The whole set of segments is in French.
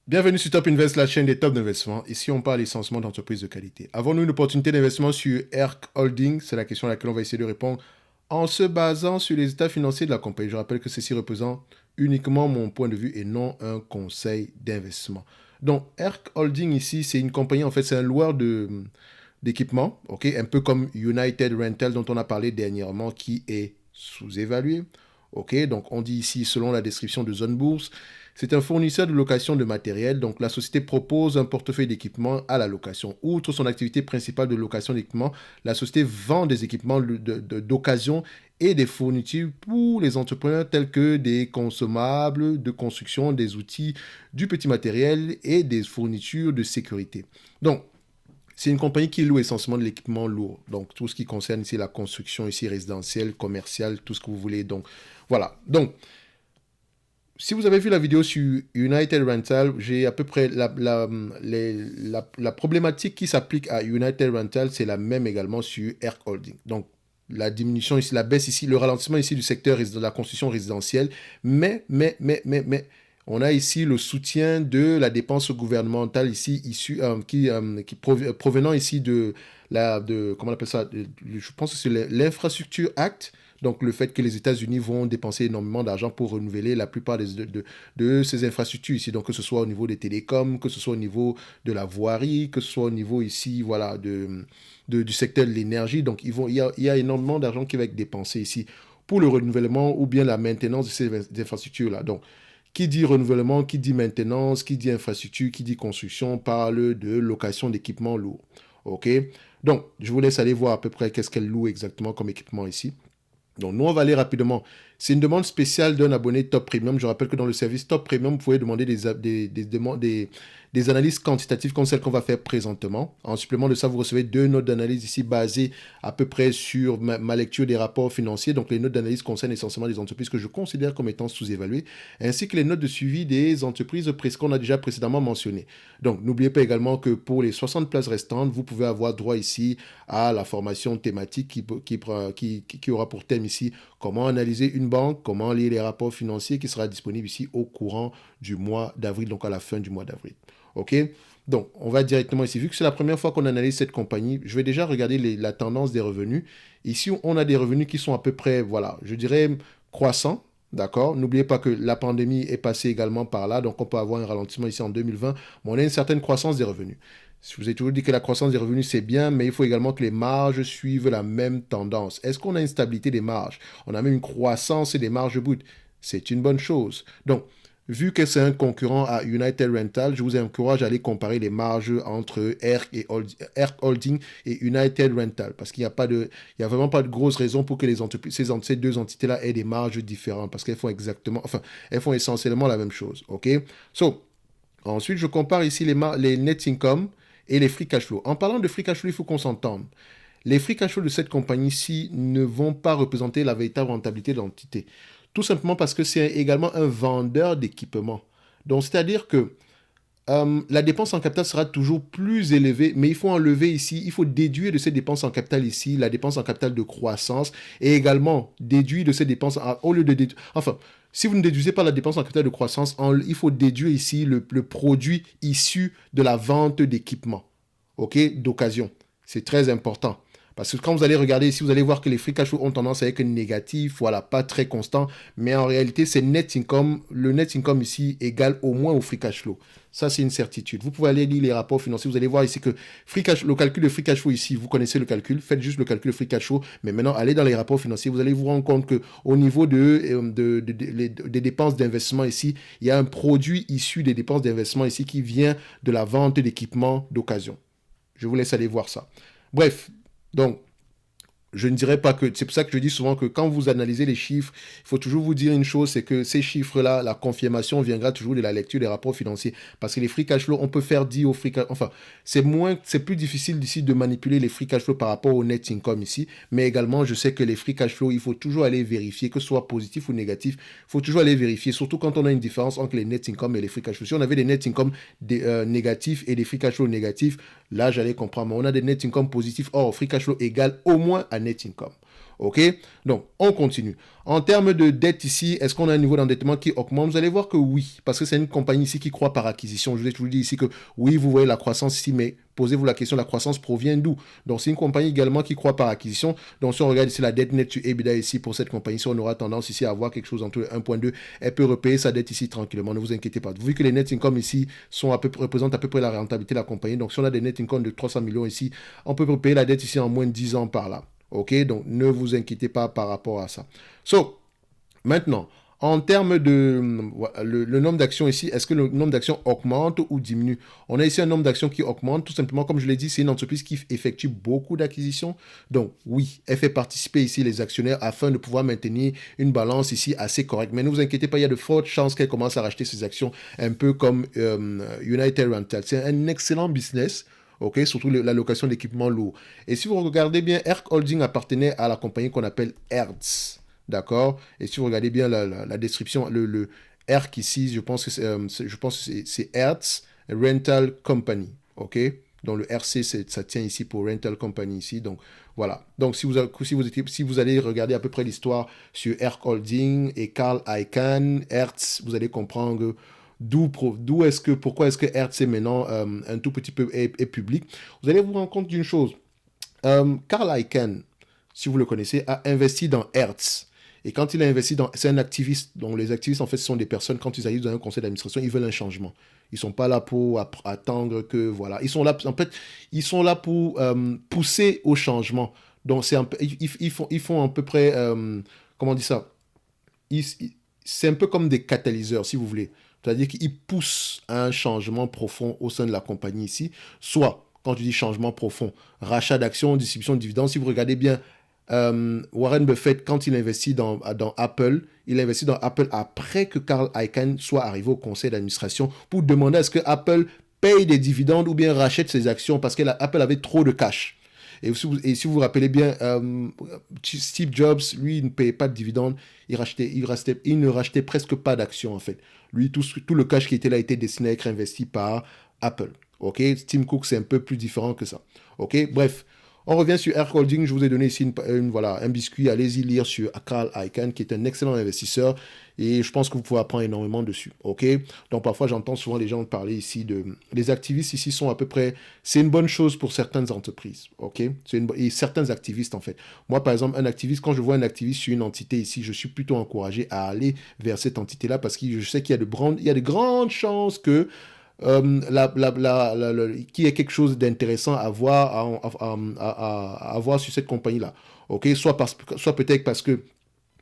Bienvenue sur Top Invest, la chaîne des top d'investissement. Ici, on parle essentiellement d'entreprises de qualité. Avons-nous une opportunité d'investissement sur ERC Holding? C'est la question à laquelle on va essayer de répondre en se basant sur les états financiers de la compagnie. Je rappelle que ceci représente uniquement mon point de vue et non un conseil d'investissement. Donc, ERC Holding ici, c'est une compagnie, en fait, c'est un loueur d'équipement, ok, un peu comme United Rental dont on a parlé dernièrement, qui est sous-évalué. Ok, donc on dit ici, selon la description de Zone Bourse, c'est un fournisseur de location de matériel, donc la société propose un portefeuille d'équipements à la location. Outre son activité principale de location d'équipements, la société vend des équipements d'occasion et des fournitures pour les entrepreneurs tels que des consommables de construction, des outils, du petit matériel et des fournitures de sécurité. Donc, c'est une compagnie qui loue essentiellement de l'équipement lourd. Donc, tout ce qui concerne ici la construction ici résidentielle, commerciale, tout ce que vous voulez. Donc, voilà. Donc, si vous avez vu la vidéo sur United Rental, j'ai à peu près la problématique qui s'applique à United Rental, c'est la même également sur Air Holding. Donc, la diminution ici, la baisse ici, le ralentissement ici du secteur de la construction résidentielle. Mais, on a ici le soutien de la dépense gouvernementale ici, provenant ici comment on appelle ça, je pense que c'est l'Infrastructure Act. Donc, le fait que les États-Unis vont dépenser énormément d'argent pour renouveler la plupart de ces infrastructures ici. Donc, que ce soit au niveau des télécoms, que ce soit au niveau de la voirie, que ce soit au niveau ici, voilà, du secteur de l'énergie. Donc, il y a énormément d'argent qui va être dépensé ici pour le renouvellement ou bien la maintenance de ces infrastructures-là. Donc, qui dit renouvellement, qui dit maintenance, qui dit infrastructure, qui dit construction, parle de location d'équipements lourds. OK? Donc, je vous laisse aller voir à peu près qu'est-ce qu'elle loue exactement comme équipement ici. Donc, nous, on va aller rapidement. C'est une demande spéciale d'un abonné Top Premium. Je rappelle que dans le service Top Premium, vous pouvez demander des analyses quantitatives comme celles qu'on va faire présentement. En supplément de ça, vous recevez 2 notes d'analyse ici basées à peu près sur ma lecture des rapports financiers. Donc, les notes d'analyse concernent essentiellement des entreprises que je considère comme étant sous-évaluées, ainsi que les notes de suivi des entreprises qu'on a déjà précédemment mentionnées. Donc, n'oubliez pas également que pour les 60 places restantes, vous pouvez avoir droit ici à la formation thématique qui aura pour thème ici comment analyser une banque, comment lire les rapports financiers, qui sera disponible ici au courant du mois d'avril, donc à la fin du mois d'avril. OK? Donc, on va directement ici. Vu que c'est la première fois qu'on analyse cette compagnie, je vais déjà regarder la tendance des revenus. Ici, on a des revenus qui sont à peu près, voilà, je dirais croissants. D'accord? N'oubliez pas que la pandémie est passée également par là, donc on peut avoir un ralentissement ici en 2020, mais on a une certaine croissance des revenus. Je vous ai toujours dit que la croissance des revenus, c'est bien, mais il faut également que les marges suivent la même tendance. Est-ce qu'on a une stabilité des marges? On a même une croissance des marges brutes. C'est une bonne chose. Donc, vu que c'est un concurrent à United Rental, je vous encourage à aller comparer les marges entre ERC Holding et United Rental, parce qu'il n'y a vraiment pas de grosse raison pour que ces 2 entités-là aient des marges différentes, parce qu'elles elles font essentiellement la même chose. OK? Ensuite, je compare ici les net income et les free cash flow. En parlant de free cash flow, il faut qu'on s'entende. Les free cash flow de cette compagnie-ci ne vont pas représenter la véritable rentabilité de l'entité. Tout simplement parce que c'est également un vendeur d'équipements. Donc, c'est-à-dire que la dépense en capital sera toujours plus élevée, mais il faut enlever ici, il faut déduire de ces dépenses en capital ici, la dépense en capital de croissance, et également déduire de ces dépenses, au lieu de déduire, enfin, si vous ne déduisez pas la dépense en capital de croissance, il faut déduire ici le produit issu de la vente d'équipements, ok, d'occasion. C'est très important. Parce que quand vous allez regarder ici, vous allez voir que les free cash flow ont tendance à être négatifs, voilà, pas très constant. Mais en réalité, c'est net income. Le net income ici égale au moins au free cash flow. Ça, c'est une certitude. Vous pouvez aller lire les rapports financiers. Vous allez voir ici que le calcul de free cash flow ici, vous connaissez le calcul. Faites juste le calcul de free cash flow. Mais maintenant, allez dans les rapports financiers. Vous allez vous rendre compte qu'au niveau des dépenses d'investissement ici, il y a un produit issu des dépenses d'investissement ici qui vient de la vente d'équipements d'occasion. Je vous laisse aller voir ça. Bref, donc, je ne dirais pas que... C'est pour ça que je dis souvent que quand vous analysez les chiffres, il faut toujours vous dire une chose, c'est que ces chiffres-là, la confirmation viendra toujours de la lecture des rapports financiers. Parce que les free cash flow, on peut faire dire aux free cash... Enfin, c'est plus difficile d'ici de manipuler les free cash flow par rapport au net income ici. Mais également, je sais que les free cash flow, il faut toujours aller vérifier, que ce soit positif ou négatif. Il faut toujours aller vérifier, surtout quand on a une différence entre les net income et les free cash flow. Si on avait des net income négatifs et des free cash flow négatifs, là, j'allais comprendre. Mais on a des net income positifs. Or, free cash flow égale au moins à net income. OK? Donc, on continue. En termes de dette ici, est-ce qu'on a un niveau d'endettement qui augmente? Vous allez voir que oui, parce que c'est une compagnie ici qui croît par acquisition. Je vous dis ici que oui, vous voyez la croissance ici, mais posez-vous la question, la croissance provient d'où? Donc, c'est une compagnie également qui croît par acquisition. Donc, si on regarde ici la dette nette sur EBITDA ici, pour cette compagnie, si on aura tendance ici à avoir quelque chose entre 1.2, elle peut repayer sa dette ici tranquillement, ne vous inquiétez pas. Vu que les net income ici représentent à peu près la rentabilité de la compagnie, donc si on a des net income de 300 millions ici, on peut repayer la dette ici en moins de 10 ans par là. OK, donc ne vous inquiétez pas par rapport à ça. So, maintenant, en termes de le nombre d'actions ici, est-ce que le nombre d'actions augmente ou diminue? On a ici un nombre d'actions qui augmente, tout simplement, comme je l'ai dit, c'est une entreprise qui effectue beaucoup d'acquisitions. Donc, oui, elle fait participer ici les actionnaires afin de pouvoir maintenir une balance ici assez correcte. Mais ne vous inquiétez pas, il y a de fortes chances qu'elle commence à racheter ses actions, un peu comme United Rental. C'est un excellent business. OK, surtout la location d'équipements lourds. Et si vous regardez bien, Herc Holding appartenait à la compagnie qu'on appelle Hertz. D'accord? Et si vous regardez bien la description, le Herc ici, je pense que c'est Hertz Rental Company. OK? Donc le RC, ça tient ici pour Rental Company ici. Donc voilà. Donc si vous allez regarder à peu près l'histoire sur Herc Holding et Carl Icahn, Hertz, vous allez comprendre pourquoi est-ce que Hertz est maintenant un tout petit peu est public. Vous allez vous rendre compte d'une chose. Carl Icahn, si vous le connaissez, a investi dans Hertz. Et quand il a investi dans... C'est un activiste. Donc les activistes, en fait, ce sont des personnes, quand ils arrivent dans un conseil d'administration, ils veulent un changement. Ils ne sont pas là pour attendre que... Voilà. Ils sont là, en fait, ils sont là pour pousser au changement. Donc ils font à peu près... comment on dit ça? C'est un peu comme des catalyseurs, si vous voulez. C'est-à-dire qu'ils poussent à un changement profond au sein de la compagnie ici. Soit, quand je dis changement profond, rachat d'actions, distribution de dividendes. Si vous regardez bien, Warren Buffett, quand il investit dans Apple, il investit dans Apple après que Carl Icahn soit arrivé au conseil d'administration pour demander à ce que Apple paye des dividendes ou bien rachète ses actions parce qu'Apple avait trop de cash. Et si vous vous rappelez bien, Steve Jobs, lui, il ne payait pas de dividendes, il ne rachetait presque pas d'actions en fait. Lui, tout le cash qui était là était destiné à être investi par Apple. Ok, Tim Cook, c'est un peu plus différent que ça. Ok, bref. On revient sur Herc Holding. Je vous ai donné ici voilà, un biscuit. Allez-y lire sur Carl Icahn, qui est un excellent investisseur. Et je pense que vous pouvez apprendre énormément dessus. OK? Donc, parfois, j'entends souvent les gens parler ici de... Les activistes ici sont à peu près... C'est une bonne chose pour certaines entreprises. OK? Et certains activistes, en fait. Moi, par exemple, un activiste, quand je vois un activiste sur une entité ici, je suis plutôt encouragé à aller vers cette entité-là parce que je sais qu'il y a de grandes chances que qu'il y ait quelque chose d'intéressant à voir, à voir sur cette compagnie-là. OK? Soit peut-être parce que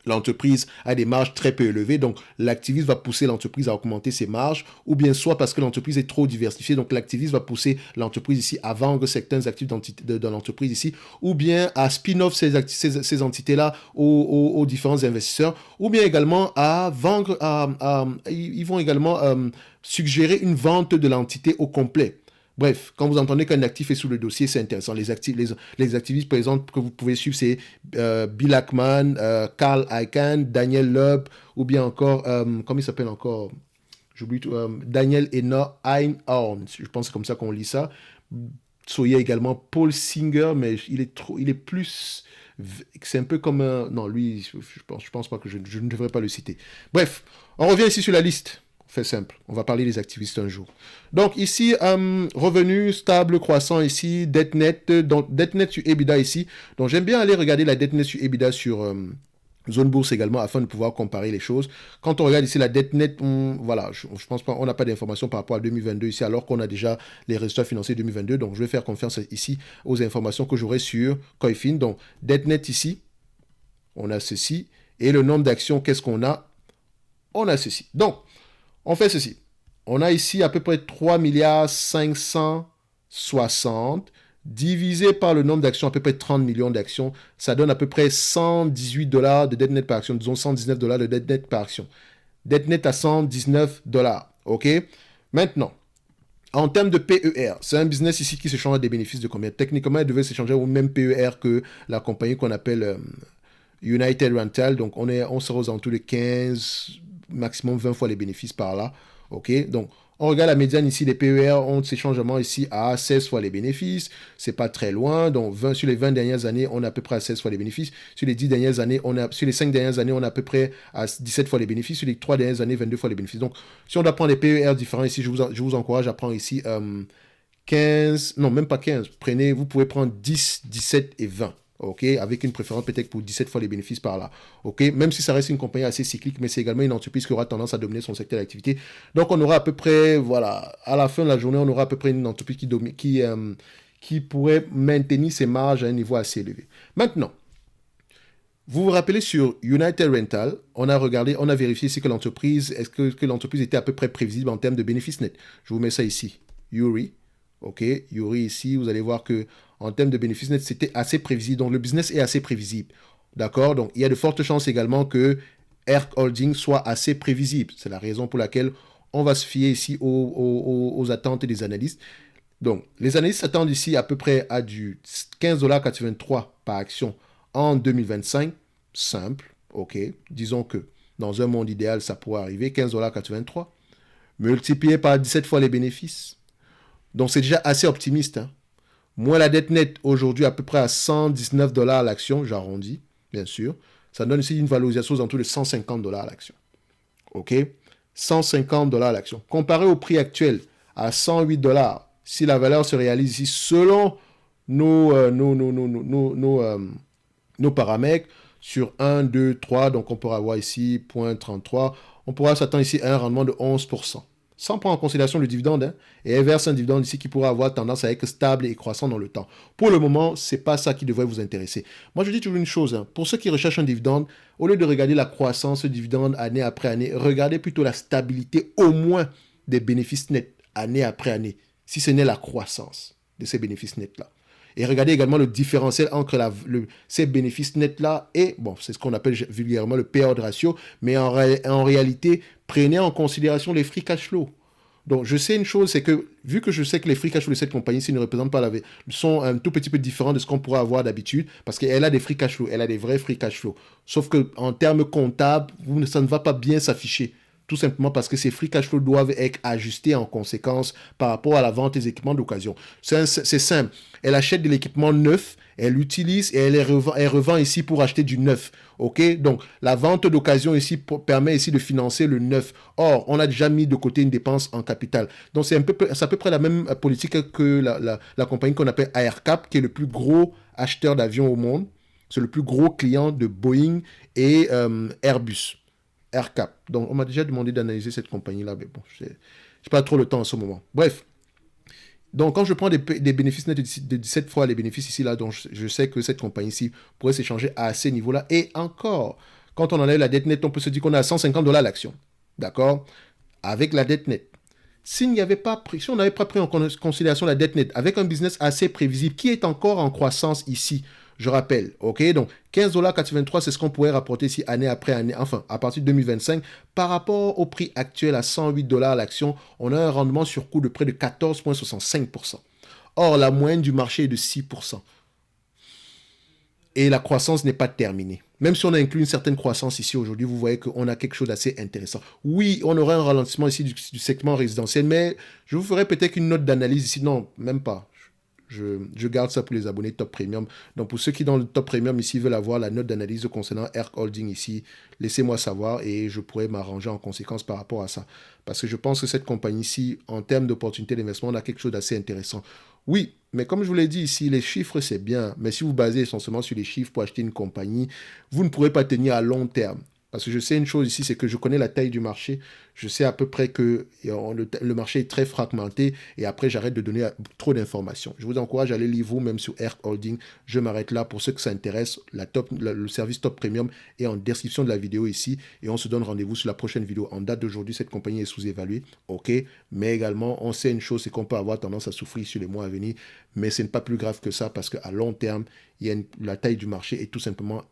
l'entreprise a des marges très peu élevées, donc l'activiste va pousser l'entreprise à augmenter ses marges, ou bien soit parce que l'entreprise est trop diversifiée, donc l'activiste va pousser l'entreprise ici à vendre certains actifs de l'entreprise ici, ou bien à spin-off ces entités-là aux différents investisseurs, ou bien également à vendre, ils vont également suggérer une vente de l'entité au complet. Bref, quand vous entendez qu'un actif est sous le dossier, c'est intéressant. Les activistes, par exemple, que vous pouvez suivre, c'est Bill Ackman, Carl Icahn, Daniel Loeb, ou bien encore, comment il s'appelle encore? J'oublie tout. Daniel Einhorn, je pense que c'est comme ça qu'on lit ça. So, il y a également Paul Singer, mais il est plus... C'est un peu comme un... Non, lui, je pense pas que je ne devrais pas le citer. Bref, on revient ici sur la liste. Fait simple, on va parler des activistes un jour. Donc ici, revenu stable, croissant ici, dette nette, donc dette nette sur EBITDA ici. Donc j'aime bien aller regarder la dette nette sur EBITDA sur Zone Bourse également afin de pouvoir comparer les choses. Quand on regarde ici la dette nette, voilà, je pense pas, on n'a pas d'informations par rapport à 2022 ici alors qu'on a déjà les résultats financiers 2022. Donc je vais faire confiance ici aux informations que j'aurai sur Coifin. Donc dette nette ici, on a ceci. Et le nombre d'actions, qu'est-ce qu'on a? On a ceci. Donc, on fait ceci. On a ici à peu près 3 milliards 560 divisé par le nombre d'actions, à peu près 30 millions d'actions. Ça donne à peu près 118 dollars de dette nette par action. Disons 119 dollars de dette nette par action. Dette nette à 119 dollars. OK? Maintenant, en termes de PER, c'est un business ici qui s'échange des bénéfices de combien? Techniquement, il devait s'échanger au même PER que la compagnie qu'on appelle United Rental. Donc, on sera aux alentours de 15, maximum 20 fois les bénéfices par là. OK? Donc, On regarde la médiane ici, les PER ont ces changements ici à 16 fois les bénéfices. C'est pas très loin. Donc, sur les 20 dernières années, on est à peu près à 16 fois les bénéfices. Sur les 10 dernières années, sur les 5 dernières années, on est à peu près à 17 fois les bénéfices. Sur les 3 dernières années, 22 fois les bénéfices. Donc, si on doit prendre les PER différents ici, je vous encourage à prendre ici 15, non, même pas 15. Vous pouvez prendre 10, 17 et 20. OK, avec une préférence peut-être pour 17 fois les bénéfices par là. OK, même si ça reste une compagnie assez cyclique, mais c'est également une entreprise qui aura tendance à dominer son secteur d'activité. Donc, on aura à peu près, voilà, à la fin de la journée, on aura à peu près une entreprise qui pourrait maintenir ses marges à un niveau assez élevé. Maintenant, vous vous rappelez sur United Rental, on a regardé, on a vérifié si que l'entreprise, est-ce que l'entreprise était à peu près prévisible en termes de bénéfices nets. Je vous mets ça ici. Yuri. OK, Yuri ici, vous allez voir que en termes de bénéfices nets, c'était assez prévisible. Donc, le business est assez prévisible. D'accord? Donc, il y a de fortes chances également que ERC Holding soit assez prévisible. C'est la raison pour laquelle on va se fier ici aux attentes des analystes. Donc, les analystes s'attendent ici à peu près à du 15,83$ par action en 2025. Simple, OK. Disons que dans un monde idéal, ça pourrait arriver, 15,83$, multiplié par 17 fois les bénéfices. Donc, c'est déjà assez optimiste. Hein. Moins la dette nette aujourd'hui à peu près à 119$ l'action, j'arrondis, bien sûr. Ça donne ici une valorisation aux alentours de 150$ l'action. OK? 150$ l'action. Comparé au prix actuel à 108$, si la valeur se réalise ici selon nos paramètres sur 1, 2, 3, donc on pourra avoir ici 0.33, on pourra s'attendre ici à un rendement de 11%. Sans prendre en considération le dividende, hein, et elle verse un dividende ici qui pourra avoir tendance à être stable et croissant dans le temps. Pour le moment, ce n'est pas ça qui devrait vous intéresser. Moi, je dis toujours une chose, hein, pour ceux qui recherchent un dividende, au lieu de regarder la croissance du dividende année après année, regardez plutôt la stabilité au moins des bénéfices nets année après année, si ce n'est la croissance de ces bénéfices nets-là. Et regardez également le différentiel entre ces bénéfices nets-là et, bon, c'est ce qu'on appelle vulgairement le payout ratio, mais en réalité, prenez en considération les free cash flow. Donc, je sais une chose, c'est que, vu que je sais que les free cash flow de cette compagnie-ci ne représentent pas sont un tout petit peu différents de ce qu'on pourrait avoir d'habitude, parce qu'elle a des free cash flow, elle a des vrais free cash flow. Sauf qu'en termes comptables, ça ne va pas bien s'afficher. Tout simplement parce que ces free cash flow doivent être ajustés en conséquence par rapport à la vente des équipements d'occasion. C'est simple. Elle achète de l'équipement neuf, elle l'utilise et elle revend ici pour acheter du neuf. OK? Donc, la vente d'occasion ici permet ici de financer le neuf. Or, on a déjà mis de côté une dépense en capital. Donc, c'est à peu près la même politique que la compagnie qu'on appelle AerCap, qui est le plus gros acheteur d'avions au monde. C'est le plus gros client de Boeing et Airbus. AerCap. Donc, on m'a déjà demandé d'analyser cette compagnie-là, mais bon, je n'ai pas trop le temps en ce moment. Bref. Donc, quand je prends des bénéfices nets de 17 fois les bénéfices ici, là, donc je sais que cette compagnie-ci pourrait s'échanger à ces niveaux-là. Et encore, quand on enlève la dette nette, on peut se dire qu'on est à 150$ l'action. D'accord? Avec la dette nette. Si on n'avait pas pris en considération la dette nette, avec un business assez prévisible, qui est encore en croissance ici, je rappelle, ok, donc 15,83$, c'est ce qu'on pourrait rapporter ici année après année, enfin, à partir de 2025. Par rapport au prix actuel à 108$ l'action, on a un rendement sur coût de près de 14,65%. Or, la moyenne du marché est de 6%. Et la croissance n'est pas terminée. Même si on a inclus une certaine croissance ici aujourd'hui, vous voyez qu'on a quelque chose d'assez intéressant. Oui, on aurait un ralentissement ici du segment résidentiel, mais je vous ferai peut-être une note d'analyse ici. Non, même pas. Je garde ça pour les abonnés Top Premium. Donc, pour ceux qui dans le Top Premium ici veulent avoir la note d'analyse concernant ERC Holding ici, laissez-moi savoir et je pourrai m'arranger en conséquence par rapport à ça. Parce que je pense que cette compagnie-ci, en termes d'opportunités d'investissement, on a quelque chose d'assez intéressant. Oui, mais comme je vous l'ai dit ici, les chiffres, c'est bien. Mais si vous basez essentiellement sur les chiffres pour acheter une compagnie, vous ne pourrez pas tenir à long terme. Parce que je sais une chose ici, c'est que je connais la taille du marché. Je sais à peu près que le marché est très fragmenté. Et après, j'arrête de donner trop d'informations. Je vous encourage à aller lire vous-même sur ERC Holding. Je m'arrête là. Pour ceux que ça intéresse, le service Top Premium est en description de la vidéo ici. Et on se donne rendez-vous sur la prochaine vidéo. En date d'aujourd'hui, cette compagnie est sous-évaluée. OK. Mais également, on sait une chose, c'est qu'on peut avoir tendance à souffrir sur les mois à venir. Mais ce n'est pas plus grave que ça parce qu'à long terme, la taille du marché est tout simplement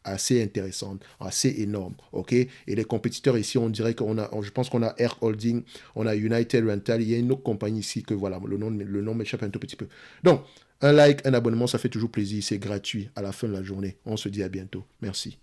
assez intéressante, assez énorme, ok? Et les compétiteurs ici, on dirait je pense qu'on a Air Holding, on a United Rental, il y a une autre compagnie ici que voilà, le nom m'échappe un tout petit peu. Donc, un like, un abonnement, ça fait toujours plaisir, c'est gratuit à la fin de la journée. On se dit à bientôt. Merci.